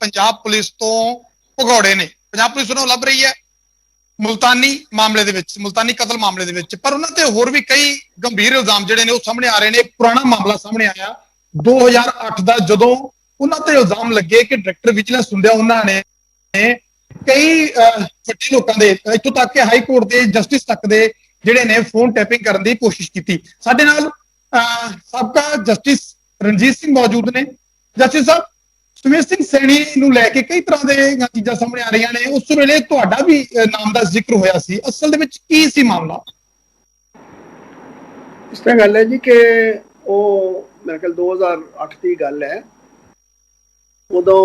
Punjab police तो भगौड़े ने। Punjab police उन्होंने लभ रही है मुल्तानी मामले दे विच, मुल्तानी कतल मामले दे विच, पर उन्होंने होर भी कई गंभीर इल्जाम जिहड़े ने वो सामने आ रहे हैं। एक पुराना मामला सामने आया 2008 का, जदों उन्होंने ते इल्जाम लगे कि डायरैक्टर विजिलेंस हुंदे उन्होंने कई ਵੱਡੇ ਲੋਕਾਂ ਦੇ ਇੱਥੋਂ ਤੱਕ ਕਿ ਹਾਈ ਕੋਰਟ ਦੇ ਜਸਟਿਸ ਤੱਕ ਦੇ ਜਿਹੜੇ ਨੇ ਫੋਨ ਟੈਪਿੰਗ ਕਰਨ ਦੀ ਕੋਸ਼ਿਸ਼ ਕੀਤੀ। ਸਾਡੇ ਨਾਲ ਸਾਬਕਾ ਜਸਟਿਸ ਰਣਜੀਤ ਸਿੰਘ ਮੌਜੂਦ ਨੇ। ਜਸਟਿਸ ਸਾਹਿਬ, ਸੁਮੇਰ ਸਿੰਘ ਸੈਣੀ ਨੂੰ ਲੈ ਕੇ ਕਈ ਤਰ੍ਹਾਂ ਦੇ ਚੀਜ਼ਾਂ ਸਾਹਮਣੇ ਆ ਰਹੀਆਂ ਨੇ। ਉਸ ਵੇਲੇ ਤੁਹਾਡਾ ਵੀ ਨਾਮ ਦਾ ਜ਼ਿਕਰ ਹੋਇਆ ਸੀ, ਅਸਲ ਦੇ ਵਿੱਚ ਕੀ ਸੀ ਮਾਮਲਾ? ਇਸ ਤਰ੍ਹਾਂ ਗੱਲ ਹੈ ਜੀ ਕਿ ਉਹ ਮੇਰੇ ਖਿਆਲ 2008 ਦੀ ਗੱਲ ਹੈ। ਉਦੋਂ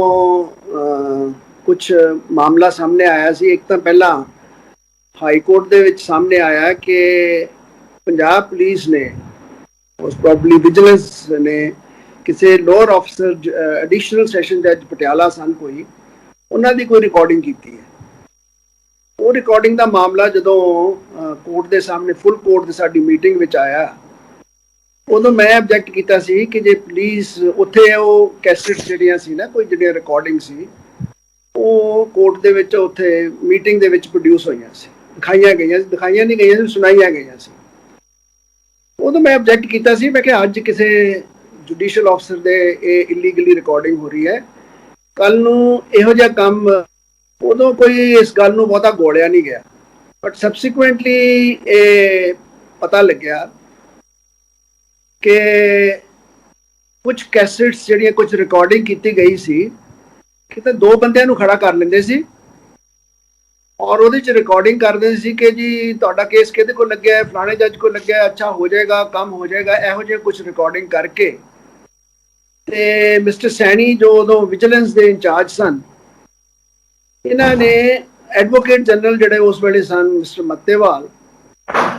ਕੁਛ ਮਾਮਲਾ ਸਾਹਮਣੇ ਆਇਆ ਸੀ। ਇੱਕ ਤਾਂ ਪਹਿਲਾਂ ਹਾਈ ਕੋਰਟ ਦੇ ਵਿੱਚ ਸਾਹਮਣੇ ਆਇਆ ਕਿ ਪੰਜਾਬ ਪੁਲਿਸ ਨੇ, ਉਸ ਪ੍ਰੋਬਬਲੀ ਵਿਜੀਲੈਂਸ ਨੇ, ਕਿਸੇ ਲੋਅਰ ਆਫਿਸਰ ਐਡੀਸ਼ਨਲ ਸੈਸ਼ਨ ਜੱਜ ਪਟਿਆਲਾ ਸਨ ਕੋਈ, ਉਹਨਾਂ ਦੀ ਕੋਈ ਰਿਕਾਰਡਿੰਗ ਕੀਤੀ ਹੈ। ਉਹ ਰਿਕਾਰਡਿੰਗ ਦਾ ਮਾਮਲਾ ਜਦੋਂ ਕੋਰਟ ਦੇ ਸਾਹਮਣੇ ਫੁੱਲ ਕੋਰਟ ਦੀ ਸਾਡੀ ਮੀਟਿੰਗ ਵਿੱਚ ਆਇਆ, ਉਦੋਂ ਮੈਂ ਆਬਜੈਕਟ ਕੀਤਾ ਸੀ ਕਿ ਜੇ ਪੁਲਿਸ ਉੱਥੇ ਉਹ ਕੈਸੇਟ ਜਿਹੜੀਆਂ ਸੀ ਨਾ, ਕੋਈ ਜਿਹੜੀਆਂ ਰਿਕਾਰਡਿੰਗ ਸੀ, ਉਹ ਕੋਰਟ ਦੇ ਵਿੱਚ ਉੱਥੇ ਮੀਟਿੰਗ ਦੇ ਵਿੱਚ ਪ੍ਰੋਡਿਊਸ ਹੋਈਆਂ ਸੀ, ਦਿਖਾਈਆਂ ਨਹੀਂ ਗਈਆਂ ਸੀ, ਸੁਣਾਈਆਂ ਗਈਆਂ ਸੀ। ਉਦੋਂ ਮੈਂ ਆਬਜੈਕਟ ਕੀਤਾ ਸੀ। ਮੈਂ ਕਿਹਾ ਅੱਜ ਕਿਸੇ ਜੁਡੀਸ਼ੀਅਲ ਆਫਿਸਰ ਦੇ ਇਹ ਇਲੀਗਲੀ ਰਿਕਾਰਡਿੰਗ ਹੋ ਰਹੀ ਹੈ, ਕੱਲ ਨੂੰ ਇਹੋ ਜਿਹਾ ਕੰਮ। ਉਦੋਂ ਕੋਈ ਇਸ ਗੱਲ ਨੂੰ ਬਹੁਤਾ ਗੋਲਿਆ ਨਹੀਂ ਗਿਆ, ਬਟ ਸਬਸੀਕੁਐਂਟਲੀ ਇਹ ਪਤਾ ਲੱਗਿਆ ਕਿ ਕੁਝ ਕੈਸੇਟਸ ਜਿਹੜੀਆਂ ਕੁਝ ਰਿਕਾਰਡਿੰਗ ਕੀਤੀ ਗਈ ਸੀ, ਕਿਤੇ ਦੋ ਬੰਦਿਆਂ ਨੂੰ ਖੜਾ ਕਰ ਲੈਂਦੇ ਸੀ ਔਰ ਉਹਦੇ 'ਚ ਰਿਕਾਰਡਿੰਗ ਕਰਦੇ ਸੀ ਕਿ ਜੀ ਤੁਹਾਡਾ ਕੇਸ ਕਿਹਦੇ ਕੋਲ ਲੱਗਿਆ ਹੈ, ਫਲਾਣੇ ਜੱਜ ਕੋਲ ਲੱਗਿਆ, ਅੱਛਾ ਹੋ ਜਾਏਗਾ, ਕੰਮ ਹੋ ਜਾਏਗਾ, ਇਹੋ ਜਿਹੇ ਕੁਝ ਰਿਕਾਰਡਿੰਗ ਕਰਕੇ। ਤੇ ਮਿਸਟਰ ਸੈਣੀ ਜੋ ਉਦੋਂ ਵਿਜੀਲੈਂਸ ਦੇ ਇੰਚਾਰਜ ਸਨ, ਇਹਨਾਂ ਨੇ ਐਡਵੋਕੇਟ ਜਨਰਲ ਜਿਹੜੇ ਉਸ ਵੇਲੇ ਸਨ ਮਿਸਟਰ ਮੱਤੇਵਾਲ,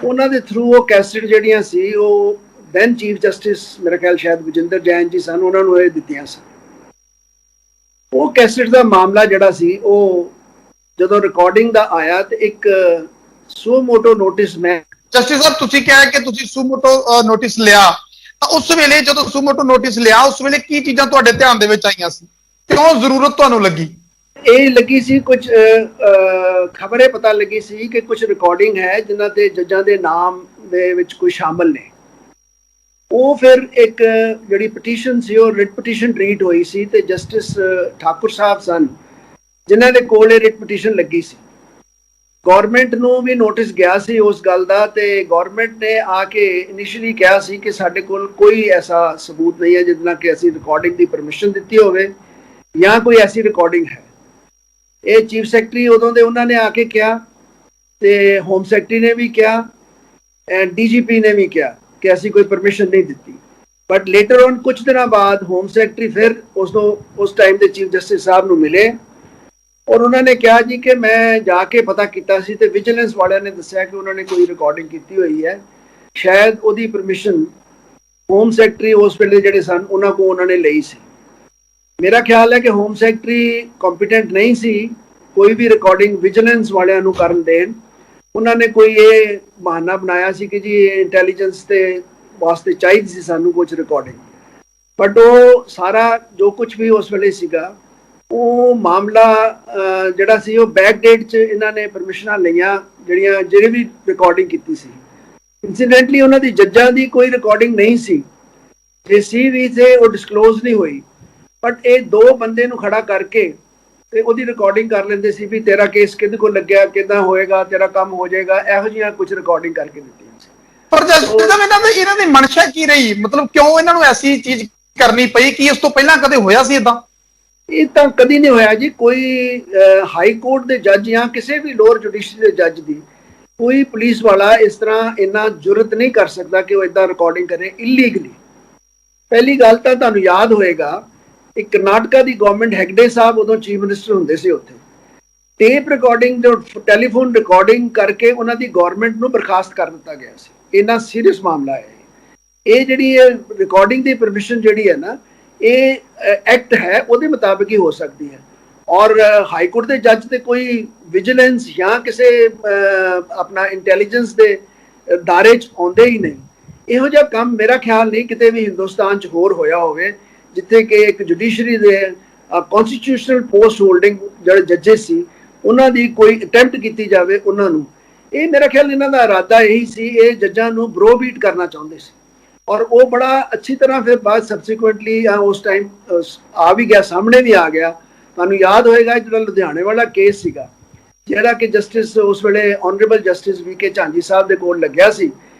ਉਹਨਾਂ ਦੇ ਥਰੂ ਉਹ ਕੈਸੇਟ ਜਿਹੜੀਆਂ ਸੀ, ਉਹ ਦੈਨ ਚੀਫ ਜਸਟਿਸ ਮੇਰੇ ਖਿਆਲ ਸ਼ਾਇਦ ਵਿਜਿੰਦਰ ਜੈਨ ਜੀ ਸਨ, ਉਹਨਾਂ ਨੂੰ ਇਹ ਦਿੱਤੀਆਂ ਸਨ। ਉਹ ਕੈਸੇਟ ਦਾ ਮਾਮਲਾ ਜਿਹੜਾ ਸੀ, ਉਹ ਜਦੋਂ ਰਿਕਾਰਡਿੰਗ ਦਾ ਆਇਆ ਤੇ ਇੱਕ ਸੂਮੋਟੋ ਨੋਟਿਸ, ਮੈਂ ਜਸਟਿਸ ਸਾਹਿਬ ਤੁਸੀਂ ਕਿਹਾ ਕਿ ਤੁਸੀਂ ਸੂਮੋਟੋ ਨੋਟਿਸ ਲਿਆ, ਤਾਂ ਉਸ ਵੇਲੇ ਜਦੋਂ ਸੂਮੋਟੋ ਨੋਟਿਸ ਲਿਆ, ਉਸ ਵੇਲੇ ਕੀ ਚੀਜ਼ਾਂ ਤੁਹਾਡੇ ਧਿਆਨ ਦੇ ਵਿੱਚ ਆਈਆਂ ਸੀ? ਕਿਉਂ ਜ਼ਰੂਰਤ ਤੁਹਾਨੂੰ ਲੱਗੀ? ਇਹ ਲੱਗੀ ਸੀ ਕੁਝ ਖਬਰੇ ਪਤਾ ਲੱਗੀ ਸੀ ਕਿ ਕੁਝ ਰਿਕਾਰਡਿੰਗ ਹੈ ਜਿਨ੍ਹਾਂ ਤੇ ਜੱਜਾਂ ਦੇ ਨਾਮ ਦੇ ਵਿੱਚ ਕੋਈ ਸ਼ਾਮਲ ਨੇ। ਉਹ ਫਿਰ ਇੱਕ ਜਿਹੜੀ ਪਟੀਸ਼ਨ ਸੀ, ਉਹ ਰਿਟ ਪਟੀਸ਼ਨ ਰੀਡ ਹੋਈ ਸੀ ਤੇ ਜਸਟਿਸ ਠਾਕੁਰ ਸਾਹਿਬ ਸਨ ਜਿਨ੍ਹਾਂ ਦੇ ਕੋਲ ਇਹ ਰਿਟ ਪਟੀਸ਼ਨ ਲੱਗੀ ਸੀ। ਗੌਰਮੈਂਟ ਨੂੰ ਵੀ ਨੋਟਿਸ ਗਿਆ ਸੀ ਉਸ ਗੱਲ ਦਾ, ਤੇ ਗੌਰਮੈਂਟ ਨੇ ਆ ਕੇ ਇਨੀਸ਼ੀਅਲੀ ਕਿਹਾ ਸੀ ਕਿ ਸਾਡੇ ਕੋਲ ਕੋਈ ਐਸਾ ਸਬੂਤ ਨਹੀਂ ਹੈ ਜਿਹਦੇ ਨਾਲ ਕਿ ਅਸੀਂ ਰਿਕਾਰਡਿੰਗ ਦੀ ਪਰਮਿਸ਼ਨ ਦਿੱਤੀ ਹੋਵੇ ਜਾਂ ਕੋਈ ਐਸੀ ਰਿਕਾਰਡਿੰਗ ਹੈ। ਇਹ ਚੀਫ ਸੈਕਟਰੀ ਉਦੋਂ ਦੇ ਉਹਨਾਂ ਨੇ ਆ ਕੇ ਕਿਹਾ, ਤੇ ਹੋਮ ਸੈਕਟਰੀ ਨੇ ਵੀ ਕਿਹਾ, ਐਂਡ ਡੀਜੀਪੀ ਨੇ ਵੀ ਕਿਹਾ ਕਿ ਅਸੀਂ ਕੋਈ ਪਰਮਿਸ਼ਨ ਨਹੀਂ ਦਿੱਤੀ। ਬਟ ਲੇਟਰ ਔਨ ਕੁਝ ਦਿਨਾਂ ਬਾਅਦ ਹੋਮ ਸੈਕਟਰੀ ਫਿਰ ਉਸ ਟਾਈਮ ਦੇ ਚੀਫ ਜਸਟਿਸ ਸਾਹਿਬ ਨੂੰ ਮਿਲੇ ਔਰ ਉਹਨਾਂ ਨੇ ਕਿਹਾ ਜੀ ਕਿ ਮੈਂ ਜਾ ਕੇ ਪਤਾ ਕੀਤਾ ਸੀ ਤੇ ਵਿਜੀਲੈਂਸ ਵਾਲਿਆਂ ਨੇ ਦੱਸਿਆ ਕਿ ਉਹਨਾਂ ਨੇ ਕੋਈ ਰਿਕਾਰਡਿੰਗ ਕੀਤੀ ਹੋਈ ਹੈ, ਸ਼ਾਇਦ ਉਹਦੀ ਪਰਮਿਸ਼ਨ ਹੋਮ ਸੈਕਟਰੀ ਉਸ ਵੇਲੇ ਜਿਹੜੇ ਸਨ ਉਹਨਾਂ ਕੋਲ ਉਹਨਾਂ ਨੇ ਲਈ ਸੀ। ਮੇਰਾ ਖਿਆਲ ਹੈ ਕਿ ਹੋਮ ਸੈਕਟਰੀ ਕੰਪੀਟੈਂਟ ਨਹੀਂ ਸੀ ਕੋਈ ਵੀ ਰਿਕਾਰਡਿੰਗ ਵਿਜੀਲੈਂਸ ਵਾਲਿਆਂ ਨੂੰ ਕਰਨ ਦੇਣ। ਉਹਨਾਂ ਨੇ ਕੋਈ ਇਹ ਬਹਾਨਾ ਬਣਾਇਆ ਸੀ ਕਿ ਜੀ ਇੰਟੈਲੀਜੈਂਸ ਦੇ ਵਾਸਤੇ ਚਾਹੀਦੀ ਸੀ ਸਾਨੂੰ ਕੁਝ ਰਿਕਾਰਡਿੰਗ, ਬਟ ਉਹ ਸਾਰਾ ਜੋ ਕੁਝ ਵੀ ਉਸ ਵੇਲੇ ਸੀਗਾ ਉਹ ਮਾਮਲਾ ਜਿਹੜਾ ਸੀ ਉਹ ਬੈਕ ਡੇਟ 'ਚ ਇਹਨਾਂ ਨੇ ਪਰਮਿਸ਼ਨਾਂ ਲਈਆਂ ਜਿਹੜੀ ਵੀ ਰਿਕਾਰਡਿੰਗ ਕੀਤੀ ਸੀ। ਇੰਸੀਡੈਂਟਲੀ ਉਹਨਾਂ ਦੀ ਜੱਜਾਂ ਦੀ ਕੋਈ ਰਿਕਾਰਡਿੰਗ ਨਹੀਂ ਸੀ, ਜੇ ਸੀ ਵੀ ਤੇ ਉਹ ਡਿਸਕਲੋਜ਼ ਨਹੀਂ ਹੋਈ, ਬਟ ਇਹ ਦੋ ਬੰਦੇ ਨੂੰ ਖੜਾ ਕਰਕੇ ਤੇ ਉਹਦੀ ਰਿਕਾਰਡਿੰਗ ਕਰ ਲੈਂਦੇ ਸੀ ਵੀ ਤੇਰਾ ਕੇਸ ਕਿਹਦੇ ਕੋਲ ਲੱਗਿਆ, ਕਿੱਦਾਂ ਹੋਏਗਾ, ਤੇਰਾ ਕੰਮ ਹੋ ਜਾਏਗਾ, ਇਹੋ ਜਿਹੀਆਂ ਕੁਝ ਰਿਕਾਰਡਿੰਗ ਕਰਕੇ ਦਿੱਤੀਆਂ ਸੀ। ਪਰ ਇਹਨਾਂ ਦੀ ਮਨਸ਼ਾ ਕੀ ਰਹੀ? ਮਤਲਬ ਕਿਉਂ ਇਹਨਾਂ ਨੂੰ ਐਸੀ ਚੀਜ਼ ਕਰਨੀ ਪਈ? ਕੀ ਇਸ ਤੋਂ ਪਹਿਲਾਂ ਕਦੇ ਹੋਇਆ ਸੀ ਇਦਾਂ? ਇਹ ਤਾਂ ਕਦੀ ਨਹੀਂ ਹੋਇਆ ਜੀ। ਕੋਈ ਹਾਈ ਕੋਰਟ ਦੇ ਜੱਜ ਜਾਂ ਕਿਸੇ ਵੀ ਲੋਅਰ ਜੁਡੀਸ਼ਰੀ ਦੇ ਜੱਜ ਦੀ ਕੋਈ ਪੁਲਿਸ ਵਾਲਾ ਇਸ ਤਰ੍ਹਾਂ ਇੰਨਾ ਜੁਰਤ ਨਹੀਂ ਕਰ ਸਕਦਾ ਕਿ ਉਹ ਇਦਾਂ ਰਿਕਾਰਡਿੰਗ ਕਰੇ ਇਲੀਗਲੀ। ਪਹਿਲੀ ਗੱਲ ਤਾਂ ਤੁਹਾਨੂੰ ਯਾਦ ਹੋਏਗਾ ਇੱਕ ਕਰਨਾਟਕਾ ਦੀ ਗਵਰਨਮੈਂਟ ਹੈਗਡੇ ਸਾਹਿਬ ਉਦੋਂ ਚੀਫ ਮਿਨਿਸਟਰ ਹੁੰਦੇ ਸੀ, ਉੱਥੇ ਟੇਪ ਰਿਕਾਰਡਿੰਗ ਜੋ ਟੈਲੀਫੋਨ ਰਿਕਾਰਡਿੰਗ ਕਰਕੇ ਉਹਨਾਂ ਦੀ ਗਵਰਨਮੈਂਟ ਨੂੰ ਬਰਖਾਸਤ ਕਰ ਦਿੱਤਾ ਗਿਆ ਸੀ। ਇੰਨਾ ਸੀਰੀਅਸ ਮਾਮਲਾ ਹੈ ਇਹ। ਜਿਹੜੀ ਰਿਕਾਰਡਿੰਗ ਦੀ ਪਰਮਿਸ਼ਨ ਜਿਹੜੀ ਹੈ ਨਾ, ਇਹ ਐਕਟ ਹੈ ਉਹਦੇ ਮੁਤਾਬਿਕ ਹੀ ਹੋ ਸਕਦੀ ਹੈ ਔਰ ਹਾਈ ਕੋਰਟ ਦੇ ਜੱਜ ਤੇ ਕੋਈ ਵਿਜੀਲੈਂਸ ਜਾਂ ਕਿਸੇ ਆਪਣਾ ਇੰਟੈਲੀਜੈਂਸ ਦੇ ਦਾਇਰੇ 'ਚ ਆਉਂਦੇ ਹੀ ਨਹੀਂ। ਇਹੋ ਜਿਹਾ ਕੰਮ ਮੇਰਾ ਖਿਆਲ ਨਹੀਂ ਕਿਤੇ ਵੀ ਹਿੰਦੁਸਤਾਨ 'ਚ ਹੋਰ ਹੋਇਆ ਹੋਵੇ ਜਿੱਥੇ ਕਿ ਇੱਕ ਜੁਡੀਸ਼ਰੀ ਦੇ ਕਨਸਟੀਟਿਊਸ਼ਨਲ ਪੋਸਟ ਹੋਲਡਿੰਗ ਜਿਹੜੇ ਜੱਜਸ ਸੀ ਉਹਨਾਂ ਦੀ ਕੋਈ ਅਟੈਂਪਟ ਕੀਤੀ ਜਾਵੇ ਉਹਨਾਂ ਨੂੰ। ਇਹ ਮੇਰਾ ਖਿਆਲ ਇਹਨਾਂ ਦਾ ਇਰਾਦਾ ਇਹੀ ਸੀ, ਇਹ ਜੱਜਾਂ ਨੂੰ ਬਰੋਬੀਟ ਕਰਨਾ ਚਾਹੁੰਦੇ ਸੀ ਔਰ ਉਹ ਬੜਾ ਅੱਛੀ ਤਰ੍ਹਾਂ ਫਿਰ ਬਾਅਦ ਸਬਸੀਕੁਐਂਟਲੀ ਉਸ ਟਾਈਮ ਆ ਵੀ ਗਿਆ, ਸਾਹਮਣੇ ਵੀ ਆ ਗਿਆ। ਤੁਹਾਨੂੰ ਯਾਦ ਹੋਏਗਾ ਜਿਹੜਾ ਲੁਧਿਆਣੇ ਵਾਲਾ ਕੇਸ ਸੀਗਾ, ਜਿਹੜਾ ਕਿ ਜਸਟਿਸ ਉਸ ਵੇਲੇ ਆਨਰੇਬਲ ਜਸਟਿਸ ਵੀ ਕੇ ਝਾਂਜੀ ਸਾਹਿਬ ਦੇ ਕੋਲ ਲੱਗਿਆ ਸੀ,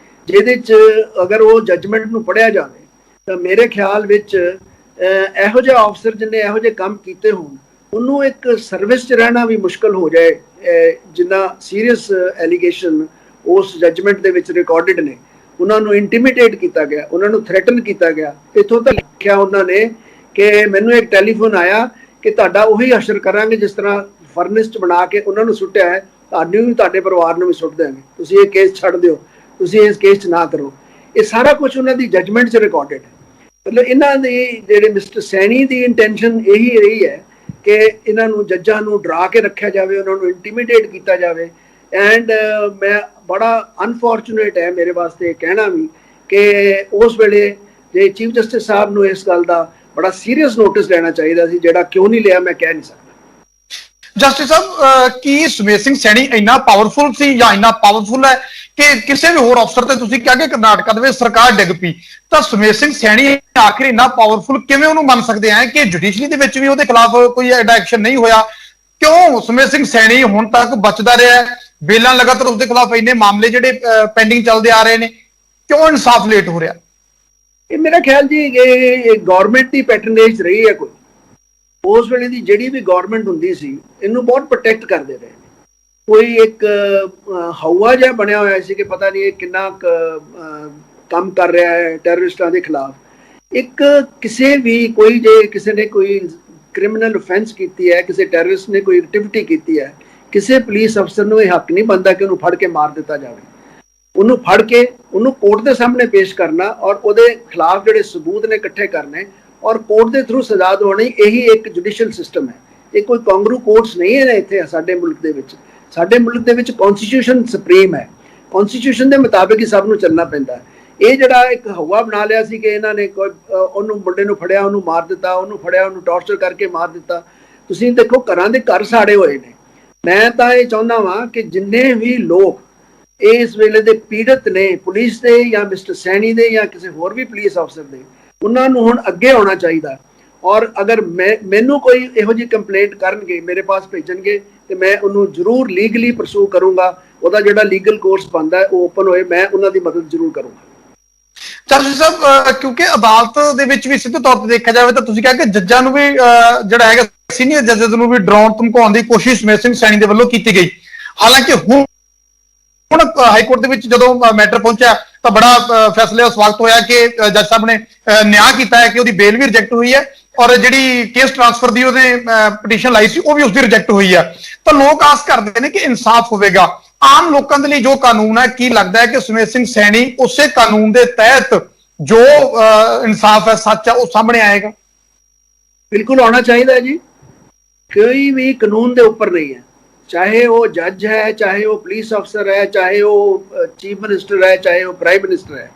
ਜਿਹਦੇ 'ਚ ਅਗਰ ਉਹ ਜੱਜਮੈਂਟ ਨੂੰ ਪੜ੍ਹਿਆ ਜਾਵੇ ਤਾਂ ਮੇਰੇ ਖਿਆਲ ਵਿੱਚ ਇਹੋ ਜਿਹਾ ਅਫਸਰ ਜਿਹਨੇ ਇਹੋ ਜਿਹੇ ਕੰਮ ਕੀਤੇ ਹੋਣ ਉਹਨੂੰ ਇੱਕ ਸਰਵਿਸ 'ਚ ਰਹਿਣਾ ਵੀ ਮੁਸ਼ਕਲ ਹੋ ਜਾਏ, ਜਿੰਨਾ ਸੀਰੀਅਸ ਐਲੀਗੇਸ਼ਨ ਉਸ ਜੱਜਮੈਂਟ ਦੇ ਵਿੱਚ ਰਿਕਾਰਡਡ ਨੇ। ਉਹਨਾਂ ਨੂੰ ਇੰਟੀਮੀਡੇਟ ਕੀਤਾ ਗਿਆ, ਉਹਨਾਂ ਨੂੰ ਥ੍ਰੈਟਨ ਕੀਤਾ ਗਿਆ। ਇੱਥੋਂ ਤੱਕ ਲਿਖਿਆ ਉਹਨਾਂ ਨੇ ਕਿ ਮੈਨੂੰ ਇੱਕ ਟੈਲੀਫੋਨ ਆਇਆ ਕਿ ਤੁਹਾਡਾ ਉਹੀ ਅਸ਼ਰ ਕਰਾਂਗੇ ਜਿਸ ਤਰ੍ਹਾਂ ਫਰਨਿਸ 'ਚ ਬਣਾ ਕੇ ਉਹਨਾਂ ਨੂੰ ਸੁੱਟਿਆ ਹੈ, ਤੁਹਾਨੂੰ ਵੀ ਤੁਹਾਡੇ ਪਰਿਵਾਰ ਨੂੰ ਵੀ ਸੁੱਟ ਦੇਵਾਂਗੇ, ਤੁਸੀਂ ਇਹ ਕੇਸ ਛੱਡ ਦਿਓ, ਤੁਸੀਂ ਇਸ ਕੇਸ 'ਚ ਨਾ ਕਰੋ। ਇਹ ਸਾਰਾ ਕੁਝ ਉਹਨਾਂ ਦੀ ਜੱਜਮੈਂਟ 'ਚ ਰਿਕਾਰਡਡ ਹੈ। ਮਤਲਬ ਇਹਨਾਂ ਦੇ ਜਿਹੜੇ ਮਿਸਟਰ ਸੈਣੀ ਦੀ ਇੰਟੈਂਸ਼ਨ ਇਹੀ ਰਹੀ ਹੈ ਕਿ ਇਹਨਾਂ ਨੂੰ ਜੱਜਾਂ ਨੂੰ ਡਰਾ ਕੇ ਰੱਖਿਆ ਜਾਵੇ, ਉਹਨਾਂ ਨੂੰ ਇੰਟੀਮੀਡੇਟ ਕੀਤਾ ਜਾਵੇ। ਐਂਡ ਮੈਂ ਬੜਾ ਅਨਫੋਰਚੂਨੇਟ ਹੈ ਮੇਰੇ ਵਾਸਤੇ ਕਹਿਣਾ ਵੀ ਕਿ ਉਸ ਵੇਲੇ ਜੇ ਚੀਫ ਜਸਟਿਸ ਸਾਹਿਬ ਨੂੰ ਇਸ ਗੱਲ ਦਾ ਬੜਾ ਸੀਰੀਅਸ ਨੋਟਿਸ ਲੈਣਾ ਚਾਹੀਦਾ ਸੀ, ਜਿਹੜਾ ਕਿਉਂ ਨਹੀਂ ਲਿਆ ਮੈਂ ਕਹਿ ਨਹੀਂ ਸਕਦਾ। ਜਸਟਿਸ ਸਾਹਿਬ, ਕੀ ਸੁਮੇਧ ਸਿੰਘ ਸੈਣੀ ਇੰਨਾ ਪਾਵਰਫੁਲ ਸੀ ਜਾਂ ਇੰਨਾ ਪਾਵਰਫੁਲ ਹੈ ਕਿ ਕਿਸੇ ਵੀ ਹੋਰ ਅਫਸਰ ਤੇ ਤੁਸੀਂ ਕਿਹਾ ਕਿ ਕਰਨਾਟਕਾ ਦੇ ਵਿੱਚ ਸਰਕਾਰ ਡਿੱਗ ਪਈ, ਤਾਂ ਸੁਮੇਧ ਸਿੰਘ ਸੈਣੀ ਆਖਿਰ ਇੰਨਾ ਪਾਵਰਫੁਲ ਕਿਵੇਂ ਉਹਨੂੰ ਮੰਨ ਸਕਦੇ ਆ ਕਿ ਜੁਡੀਸ਼ਰੀ ਦੇ ਵਿੱਚ ਵੀ ਉਹਦੇ ਖਿਲਾਫ ਕੋਈ ਐਡਾ ਐਕਸ਼ਨ ਨਹੀਂ ਹੋਇਆ? ਕਿਉਂ ਸੁਮੇਧ ਸਿੰਘ ਸੈਣੀ ਹੁਣ ਤੱਕ ਬਚਦਾ ਰਿਹਾ? ਬੇਲਾਂ ਲਗਾਤਾਰ ਉਸਦੇ ਖਿਲਾਫ ਇੰਨੇ ਮਾਮਲੇ ਜਿਹੜੇ ਪੈਂਡਿੰਗ ਚੱਲਦੇ ਆ ਰਹੇ ਨੇ, ਕਿਉਂ ਇਨਸਾਫ ਲੇਟ ਹੋ ਰਿਹਾ? ਇਹ ਮੇਰਾ ਖਿਆਲ ਜੀ ਇਹ ਗਵਰਨਮੈਂਟ ਦੀ ਪੈਟਰਨੇਜ ਰਹੀ ਹੈ। ਕੋਈ ਉਸ ਵੇਲੇ ਦੀ ਜਿਹੜੀ ਵੀ ਗਵਰਨਮੈਂਟ ਹੁੰਦੀ ਸੀ ਇਹਨੂੰ ਬਹੁਤ ਪ੍ਰੋਟੈਕਟ ਕਰਦੇ ਰਹੇ। ਕੋਈ ਇੱਕ ਹਵਾ ਜਿਹਾ ਬਣਿਆ ਹੋਇਆ ਸੀ ਕਿ ਪਤਾ ਨਹੀਂ ਇਹ ਕਿੰਨਾ ਕੰਮ ਕਰ ਰਿਹਾ ਹੈ ਟੈਰਰਿਸਟਾਂ ਦੇ ਖਿਲਾਫ। ਇੱਕ ਕਿਸੇ ਵੀ ਕੋਈ ਜੇ ਕਿਸੇ ਨੇ ਕੋਈ ਕ੍ਰਿਮੀਨਲ ਅਫੈਂਸ ਕੀਤੀ ਹੈ, ਕਿਸੇ ਟੈਰਰਿਸਟ ਨੇ ਕੋਈ ਐਕਟੀਵਿਟੀ ਕੀਤੀ ਹੈ, ਕਿਸੇ ਪੁਲਿਸ ਅਫਸਰ ਨੂੰ ਇਹ ਹੱਕ ਨਹੀਂ ਬਣਦਾ ਕਿ ਉਹਨੂੰ ਫੜ ਕੇ ਮਾਰ ਦਿੱਤਾ ਜਾਵੇ। ਉਹਨੂੰ ਫੜ ਕੇ ਉਹਨੂੰ ਕੋਰਟ ਦੇ ਸਾਹਮਣੇ ਪੇਸ਼ ਕਰਨਾ ਔਰ ਉਹਦੇ ਖਿਲਾਫ ਜਿਹੜੇ ਸਬੂਤ ਨੇ ਇਕੱਠੇ ਕਰਨੇ ਔਰ ਕੋਰਟ ਦੇ ਥਰੂ ਸਜ਼ਾ ਦਿਵਾਉਣੀ, ਇਹੀ ਇੱਕ ਜੁਡੀਸ਼ੀਅਲ ਸਿਸਟਮ ਹੈ। ਇਹ ਕੋਈ ਕਾਂਗਰੂ ਕੋਰਟਸ ਨਹੀਂ ਹੈ ਇੱਥੇ ਸਾਡੇ ਮੁਲਕ ਦੇ ਵਿੱਚ। ਸਾਡੇ ਮੁਲਕ ਦੇ ਵਿੱਚ ਕਨਸਟੀਟਿਊਸ਼ਨ ਸੁਪਰੀਮ ਹੈ, ਕਨਸਟੀਟਿਊਸ਼ਨ ਦੇ ਮੁਤਾਬਿਕ ਹੀ ਸਭ ਨੂੰ ਚੱਲਣਾ ਪੈਂਦਾ। ਇਹ ਜਿਹੜਾ ਇੱਕ ਹਵਾ ਬਣਾ ਲਿਆ ਸੀ ਕਿ ਇਹਨਾਂ ਨੇ ਉਹਨੂੰ ਮੁੰਡੇ ਨੂੰ ਫੜਿਆ, ਉਹਨੂੰ ਮਾਰ ਦਿੱਤਾ, ਉਹਨੂੰ ਫੜਿਆ, ਉਹਨੂੰ ਟੌਰਚਰ ਕਰਕੇ ਮਾਰ ਦਿੱਤਾ। ਤੁਸੀਂ ਦੇਖੋ ਘਰਾਂ ਦੇ ਘਰ ਸਾੜੇ ਹੋਏ ਨੇ। ਮੈਂ ਤਾਂ ਇਹ ਚਾਹੁੰਦਾ ਵਾਂ ਕਿ ਜਿੰਨੇ ਵੀ ਲੋਕ ਇਸ ਵੇਲੇ ਦੇ ਪੀੜਤ ਨੇ, ਪੁਲਿਸ ਦੇ ਜਾਂ ਮਿਸਟਰ ਸੈਣੀ ਦੇ ਜਾਂ ਕਿਸੇ ਹੋਰ ਵੀ ਪੁਲਿਸ ਅਫਸਰ ਦੇ, ਉਹਨਾਂ ਨੂੰ ਹੁਣ ਅੱਗੇ ਆਉਣਾ ਚਾਹੀਦਾ। ਔਰ ਅਗਰ ਮੈਨੂੰ ਕੋਈ ਇਹੋ ਜਿਹੀ ਕੰਪਲੇਂਟ ਕਰਨਗੇ, ਮੇਰੇ ਪਾਸ ਭੇਜਣਗੇ, ਤੇ ਮੈਂ ਉਹਨੂੰ ਜ਼ਰੂਰ ਲੀਗਲੀ ਪਰਸੂ ਕਰੂੰਗਾ। ਉਹਦਾ ਜਿਹੜਾ ਲੀਗਲ ਕੋਰਸ ਬਣਦਾ ਹੈ ਉਹ ਓਪਨ ਹੋਏ, ਮੈਂ ਉਹਨਾਂ ਦੀ ਮਦਦ ਜ਼ਰੂਰ ਕਰੂੰਗਾ। ਜਸਟਿਸ ਸਾਹਿਬ, ਕਿਉਂਕਿ ਅਦਾਲਤ ਦੇ ਵਿੱਚ ਵੀ ਸਿੱਧੇ ਤੌਰ ਤੇ ਦੇਖਿਆ ਜਾਵੇ ਤਾਂ ਤੁਸੀਂ ਕਿਹਾ ਕਿ ਜੱਜਾਂ ਨੂੰ ਵੀ ਜਿਹੜਾ ਹੈਗਾ ਸੀਨੀਅਰ ਜੱਜਸ ਨੂੰ ਵੀ ਡਰਾਉਣ ਧਮਕਾਉਣ ਦੀ ਕੋਸ਼ਿਸ਼ ਸੁਮੇਧ ਸਿੰਘ ਸੈਣੀ ਦੇ ਵੱਲੋਂ ਕੀਤੀ ਗਈ। ਹਾਲਾਂਕਿ ਹੁਣ ਹਾਈ ਕੋਰਟ ਦੇ ਵਿੱਚ ਜਦੋਂ ਮੈਟਰ ਪਹੁੰਚਿਆ ਤਾਂ ਬੜਾ ਫੈਸਲੇ ਦਾ ਸਵਾਗਤ ਹੋਇਆ ਕਿ ਜੱਜ ਸਾਹਿਬ ਨੇ ਨਿਆਂ ਕੀਤਾ ਹੈ ਕਿ ਉਹਦੀ ਬੇਲ ਵੀ ਰਿਜੈਕਟ ਹੋਈ ਹੈ ਔਰ ਜਿਹੜੀ ਕੇਸ ਟ੍ਰਾਂਸਫਰ ਦੀ ਉਹਨੇ ਪਟੀਸ਼ਨ ਲਾਈ ਸੀ ਉਹ ਵੀ ਉਸਦੀ ਰਿਜੈਕਟ ਹੋਈ ਹੈ। ਤਾਂ ਲੋਕ ਆਸ ਕਰਦੇ ਨੇ ਕਿ ਇਨਸਾਫ ਹੋਵੇਗਾ। ਆਮ ਲੋਕਾਂ ਦੇ ਲਈ ਜੋ ਕਾਨੂੰਨ ਹੈ, ਕੀ ਲੱਗਦਾ ਹੈ ਕਿ ਸੁਮੇਧ ਸਿੰਘ ਸੈਣੀ ਉਸੇ ਕਾਨੂੰਨ ਦੇ ਤਹਿਤ ਜੋ ਇਨਸਾਫ ਹੈ, ਸੱਚ ਹੈ, ਉਹ ਸਾਹਮਣੇ ਆਏਗਾ? ਬਿਲਕੁਲ ਆਉਣਾ ਚਾਹੀਦਾ ਹੈ ਜੀ। ਕੋਈ ਵੀ ਕਾਨੂੰਨ ਦੇ ਉੱਪਰ ਨਹੀਂ ਹੈ, ਚਾਹੇ ਉਹ ਜੱਜ ਹੈ, ਚਾਹੇ ਉਹ ਪੁਲਿਸ ਅਫਸਰ ਹੈ, ਚਾਹੇ ਉਹ ਚੀਫ ਮਿਨਿਸਟਰ ਹੈ, ਚਾਹੇ ਉਹ ਪ੍ਰਾਈਮ ਮਿਨਿਸਟਰ ਹੈ।